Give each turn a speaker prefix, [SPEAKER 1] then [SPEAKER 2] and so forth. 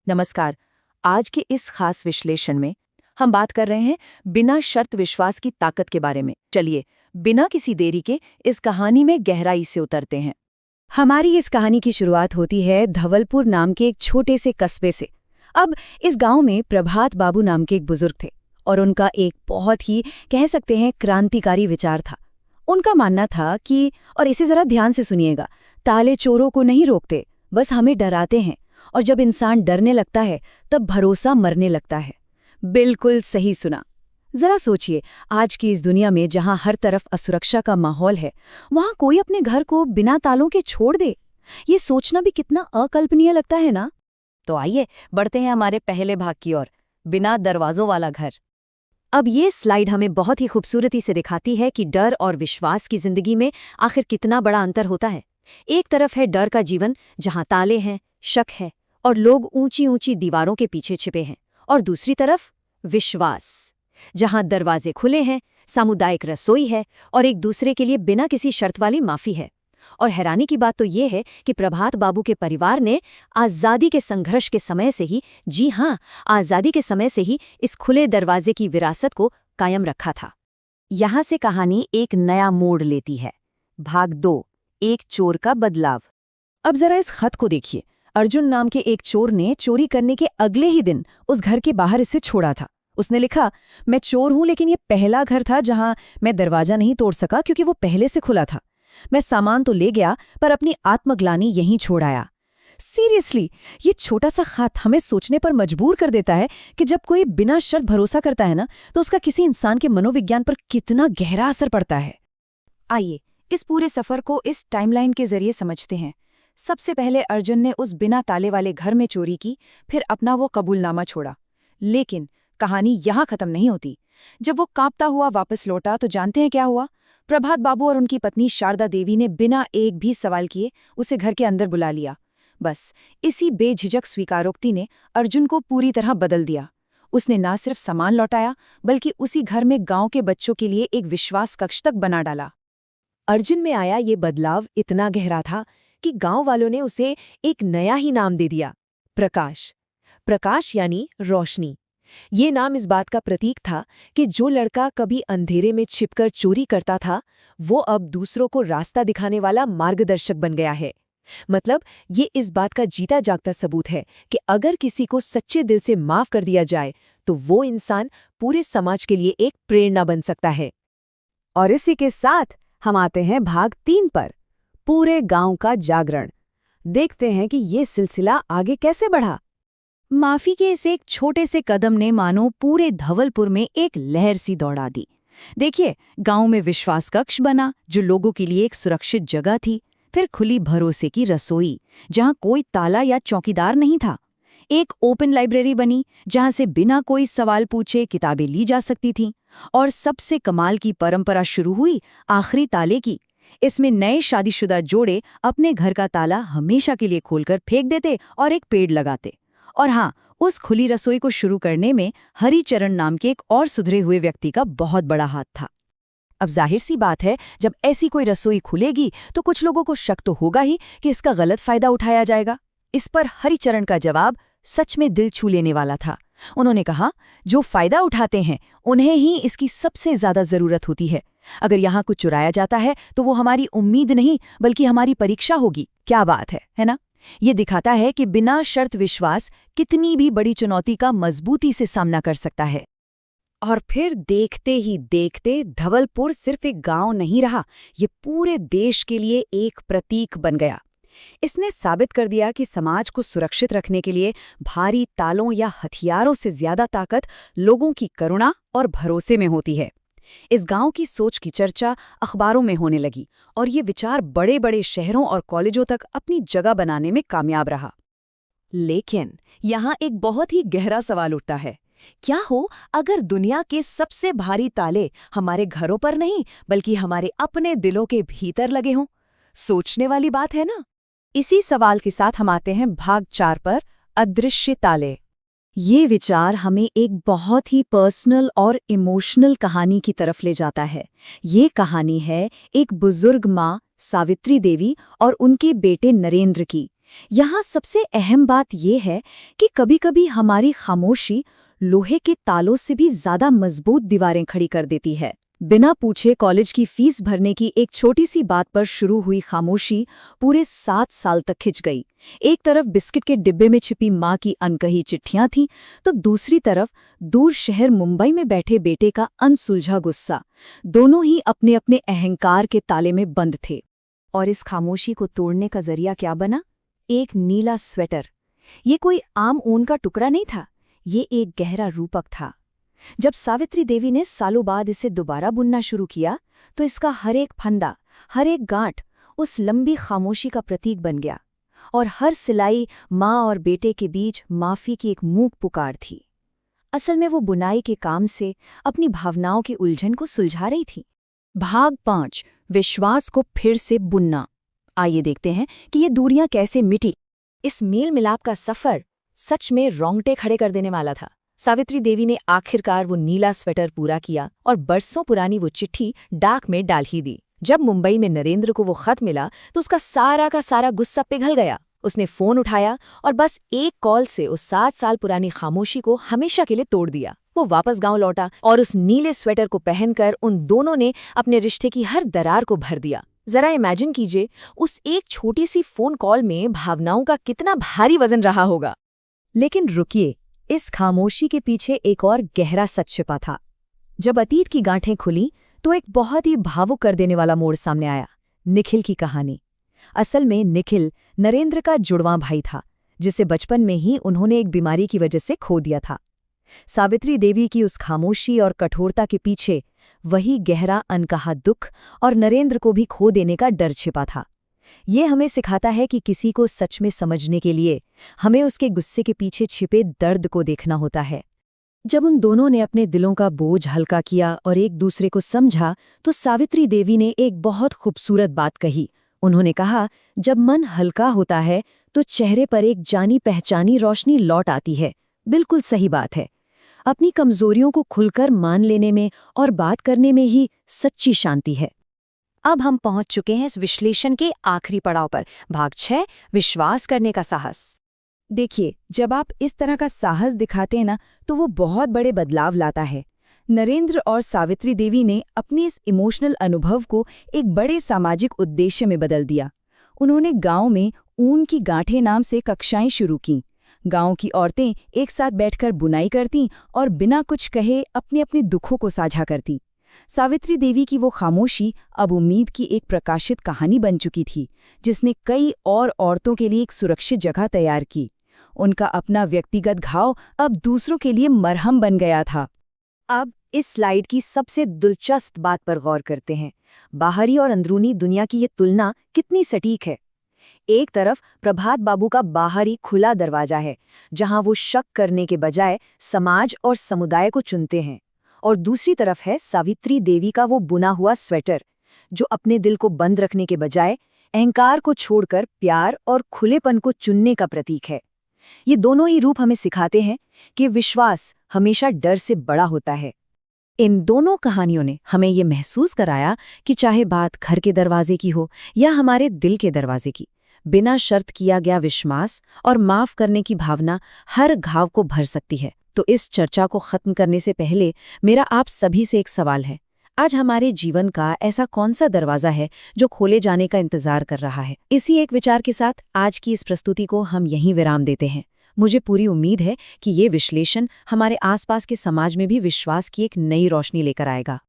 [SPEAKER 1] नमस्कार। आज के इस खास विश्लेषण में हम बात कर रहे हैं बिना शर्त विश्वास की ताकत के बारे में। चलिए, बिना किसी देरी के इस कहानी में गहराई से उतरते हैं।
[SPEAKER 2] हमारी इस कहानी की शुरुआत होती है धवलपुर नाम के एक छोटे से कस्बे से। अब इस गांव में प्रभात बाबू नाम के एक बुजुर्ग थे और उनका एक बहुत ही कह सकते हैं क्रांतिकारी विचार था। उनका मानना था कि, और इसे जरा ध्यान से सुनिएगा, ताले चोरों को नहीं रोकते, बस हमें डराते हैं, और जब इंसान डरने लगता है तब भरोसा मरने लगता है। बिल्कुल सही सुना। जरा सोचिए, आज की इस दुनिया में जहां हर तरफ असुरक्षा का माहौल है, वहां कोई अपने घर को बिना तालों के छोड़ दे, ये सोचना भी कितना अकल्पनीय लगता है ना।
[SPEAKER 1] तो आइए बढ़ते हैं हमारे पहले भाग की ओर, बिना दरवाजों वाला घर। अब ये स्लाइड हमें बहुत ही खूबसूरती से दिखाती है कि डर और विश्वास की जिंदगी में आखिर कितना बड़ा अंतर होता है। एक तरफ है डर का जीवन, जहां ताले हैं, शक है और लोग ऊंची ऊंची दीवारों के पीछे छिपे हैं, और दूसरी तरफ विश्वास, जहां दरवाजे खुले हैं, सामुदायिक रसोई है और एक दूसरे के लिए बिना किसी शर्त वाली माफी है। और हैरानी की बात तो ये है कि प्रभात बाबू के परिवार ने आज़ादी के संघर्ष के समय से ही, जी हाँ, आज़ादी के समय से ही इस खुले दरवाजे की विरासत को कायम रखा था। यहाँ से कहानी एक नया मोड़ लेती है। भाग 2, एक चोर का बदलाव। अब जरा इस खत को देखिए। अर्जुन नाम के एक चोर ने चोरी करने के अगले ही दिन उस घर के बाहर इसे छोड़ा था। उसने लिखा, मैं चोर हूं, लेकिन ये पहला घर था जहां मैं दरवाजा नहीं तोड़ सका क्योंकि वो पहले से खुला था। मैं सामान तो ले गया, पर अपनी आत्मग्लानि यहीं छोड़ आया। सीरियसली, ये छोटा सा खत हमें सोचने पर मजबूर कर देता है कि जब कोई बिना शर्त भरोसा करता है ना, तो उसका किसी इंसान के मनोविज्ञान पर कितना गहरा असर पड़ता है। आइए इस पूरे सफर को इस टाइमलाइन के जरिए समझते हैं। सबसे पहले अर्जुन ने उस बिना ताले वाले घर में चोरी की, फिर अपना वो कबूलनामा छोड़ा। लेकिन कहानी यहाँ खत्म नहीं होती। जब वो कांपता हुआ वापस लौटा तो जानते हैं क्या हुआ? प्रभात बाबू और उनकी पत्नी शारदा देवी ने बिना एक भी सवाल किए उसे घर के अंदर बुला लिया। बस इसी बेझिझक स्वीकारोक्ति ने अर्जुन को पूरी तरह बदल दिया। उसने न सिर्फ सामान लौटाया, बल्कि उसी घर में गांव के बच्चों के लिए एक विश्वास कक्ष तक बना डाला। अर्जुन में आया ये बदलाव इतना गहरा था कि गांव वालों ने उसे एक नया ही नाम दे दिया, प्रकाश। प्रकाश यानी रोशनी। ये नाम इस बात का प्रतीक था कि जो लड़का कभी अंधेरे में छिपकर चोरी करता था, वो अब दूसरों को रास्ता दिखाने वाला मार्गदर्शक बन गया है। मतलब ये इस बात का जीता जागता सबूत है कि अगर किसी को सच्चे दिल से माफ कर दिया जाए तो वो इंसान पूरे समाज के लिए एक प्रेरणा बन सकता है। और इसी के साथ हम आते हैं भाग 3 पर, पूरे गांव का जागरण। देखते हैं कि ये सिलसिला आगे कैसे बढ़ा। माफी के इस एक छोटे से कदम ने मानो पूरे धवलपुर में एक लहर सी दौड़ा दी। देखिए, गांव में विश्वास कक्ष बना जो लोगों के लिए एक सुरक्षित जगह थी। फिर खुली भरोसे की रसोई जहां कोई ताला या चौकीदार नहीं था। एक ओपन लाइब्रेरी बनी जहां से बिना कोई सवाल पूछे किताबें ली जा सकती थीं। और सबसे कमाल की परंपरा शुरू हुई आखिरी ताले की। इसमें नए शादीशुदा जोड़े अपने घर का ताला हमेशा के लिए खोलकर फेंक देते और एक पेड़ लगाते। और हाँ, उस खुली रसोई को शुरू करने में हरिचरण नाम के एक और सुधरे हुए व्यक्ति का बहुत बड़ा हाथ था। अब जाहिर सी बात है, जब ऐसी कोई रसोई खुलेगी तो कुछ लोगों को शक तो होगा ही कि इसका गलत फायदा उठाया जाएगा। इस पर हरिचरण का जवाब सच में दिल छू लेने वाला था। उन्होंने कहा, जो फायदा उठाते हैं उन्हें ही इसकी सबसे ज्यादा जरूरत होती है। अगर यहाँ कुछ चुराया जाता है तो वो हमारी उम्मीद नहीं बल्कि हमारी परीक्षा होगी। क्या बात है ना? ये दिखाता है कि बिना शर्त विश्वास कितनी भी बड़ी चुनौती का मजबूती से सामना कर सकता है। और फिर देखते ही देखते धवलपुर सिर्फ एक गांव नहीं रहा, ये पूरे देश के लिए एक प्रतीक बन गया। इसने साबित कर दिया कि समाज को सुरक्षित रखने के लिए भारी तालों या हथियारों से ज्यादा ताकत लोगों की करुणा और भरोसे में होती है। इस गांव की सोच की चर्चा अखबारों में होने लगी और ये विचार बड़े बड़े शहरों और कॉलेजों तक अपनी जगह बनाने में कामयाब रहा। लेकिन यहाँ एक बहुत ही गहरा सवाल उठता है, क्या हो अगर दुनिया के सबसे भारी ताले हमारे घरों पर नहीं बल्कि हमारे अपने दिलों के भीतर लगे हों? सोचने वाली बात है ना? इसी सवाल के साथ हम आते हैं भाग 4 पर, अदृश्य ताले। ये विचार हमें एक बहुत ही पर्सनल और इमोशनल कहानी की तरफ ले जाता है। ये कहानी है एक बुजुर्ग माँ सावित्री देवी और उनके बेटे नरेंद्र की, यहाँ सबसे अहम बात यह है कि कभी-कभी हमारी खामोशी लोहे के तालों से भी ज्यादा मजबूत दीवारें खड़ी कर देती है। बिना पूछे कॉलेज की फीस भरने की एक छोटी सी बात पर शुरू हुई खामोशी पूरे 7 साल तक खिंच गई। एक तरफ बिस्किट के डिब्बे में छिपी माँ की अनकही चिट्ठियां थीं, तो दूसरी तरफ दूर शहर मुंबई में बैठे बेटे का अनसुलझा गुस्सा। दोनों ही अपने अपने अहंकार के ताले में बंद थे। और इस खामोशी को तोड़ने का जरिया क्या बना? एक नीला स्वेटर। ये कोई आम ऊन का टुकड़ा नहीं था, ये एक गहरा रूपक था। जब सावित्री देवी ने सालों बाद इसे दोबारा बुनना शुरू किया, तो इसका हर एक फंदा, हर एक गांठ उस लंबी खामोशी का प्रतीक बन गया, और हर सिलाई माँ और बेटे के बीच माफी की एक मूक पुकार थी। असल में वो बुनाई के काम से अपनी भावनाओं की उलझन को सुलझा रही थी।
[SPEAKER 2] भाग 5, विश्वास को फिर से बुनना। आइए देखते हैं कि ये दूरियां कैसे मिटी।
[SPEAKER 1] इस मेल मिलाप का सफर सच में रोंगटे खड़े कर देने वाला था। सावित्री देवी ने आखिरकार वो नीला स्वेटर पूरा किया और बरसों पुरानी वो चिट्ठी डाक में डाल ही दी। जब मुंबई में नरेंद्र को वो खत मिला तो उसका सारा का सारा गुस्सा पिघल गया। उसने फोन उठाया और बस एक कॉल से उस 7 साल पुरानी खामोशी को हमेशा के लिए तोड़ दिया। वो वापस गांव लौटा और उस नीले स्वेटर को पहनकर उन दोनों ने अपने रिश्ते की हर दरार को भर दिया। जरा इमेजिन कीजिए, उस एक छोटी सी फोन कॉल में भावनाओं का कितना भारी वजन रहा होगा। लेकिन रुकिए, इस खामोशी के पीछे एक और गहरा सच छिपा था। जब अतीत की गांठें खुली तो एक बहुत ही भावुक कर देने वाला मोड़ सामने आया। निखिल की कहानी। असल में निखिल नरेंद्र का जुड़वां भाई था, जिसे बचपन में ही उन्होंने एक बीमारी की वजह से खो दिया था। सावित्री देवी की उस खामोशी और कठोरता के पीछे वही गहरा अनकहा दुख और नरेंद्र को भी खो देने का डर छिपा था। ये हमें सिखाता है कि किसी को सच में समझने के लिए हमें उसके गुस्से के पीछे छिपे दर्द को देखना होता है। जब उन दोनों ने अपने दिलों का बोझ हल्का किया और एक दूसरे को समझा, तो सावित्री देवी ने एक बहुत खूबसूरत बात कही। उन्होंने कहा, जब मन हल्का होता है तो चेहरे पर एक जानी पहचानी रोशनी लौट आती है। बिल्कुल सही बात है। अपनी कमजोरियों को खुलकर मान लेने में और बात करने में ही सच्ची शांति है। अब हम पहुंच चुके हैं इस विश्लेषण के आखिरी पड़ाव पर, भाग 6, विश्वास करने का साहस।
[SPEAKER 2] देखिए, जब आप इस तरह का साहस दिखाते हैं ना, तो वो बहुत बड़े बदलाव लाता है। नरेंद्र और सावित्री देवी ने अपने इस इमोशनल अनुभव को एक बड़े सामाजिक उद्देश्य में बदल दिया। उन्होंने गांव में ऊन की गांठें नाम से कक्षाएं शुरू कीं। गांव की औरतें एक साथ बैठकर बुनाई करतीं और बिना कुछ कहे अपने अपने दुखों को साझा करतीं। सावित्री देवी की वो खामोशी अब उम्मीद की एक प्रकाशित कहानी बन चुकी थी, जिसने कई और औरतों के लिए एक सुरक्षित जगह तैयार की। उनका अपना व्यक्तिगत घाव अब दूसरों के लिए मरहम बन गया था।
[SPEAKER 1] अब इस स्लाइड की सबसे दिलचस्प बात पर गौर करते हैं। बाहरी और अंदरूनी दुनिया की ये तुलना कितनी सटीक है। एक तरफ प्रभात बाबू का बाहरी खुला दरवाजा है, जहां वो शक करने के बजाय समाज और समुदाय को चुनते हैं, और दूसरी तरफ है सावित्री देवी का वो बुना हुआ स्वेटर, जो अपने दिल को बंद रखने के बजाय अहंकार को छोड़कर प्यार और खुलेपन को चुनने का प्रतीक है। ये दोनों ही रूप हमें सिखाते हैं कि विश्वास हमेशा डर से बड़ा होता है।
[SPEAKER 2] इन दोनों कहानियों ने हमें ये महसूस कराया कि चाहे बात घर के दरवाजे की हो या हमारे दिल के दरवाजे की, बिना शर्त किया गया विश्वास और माफ करने की भावना हर घाव को भर सकती है। तो इस चर्चा को खत्म करने से पहले मेरा आप सभी से एक सवाल है। आज हमारे जीवन का ऐसा कौन सा दरवाजा है जो खोले जाने का इंतजार कर रहा है? इसी एक विचार के साथ आज की इस प्रस्तुति को हम यहीं विराम देते हैं। मुझे पूरी उम्मीद है कि ये विश्लेषण हमारे आसपास के समाज में भी विश्वास की एक नई रोशनी लेकर आएगा।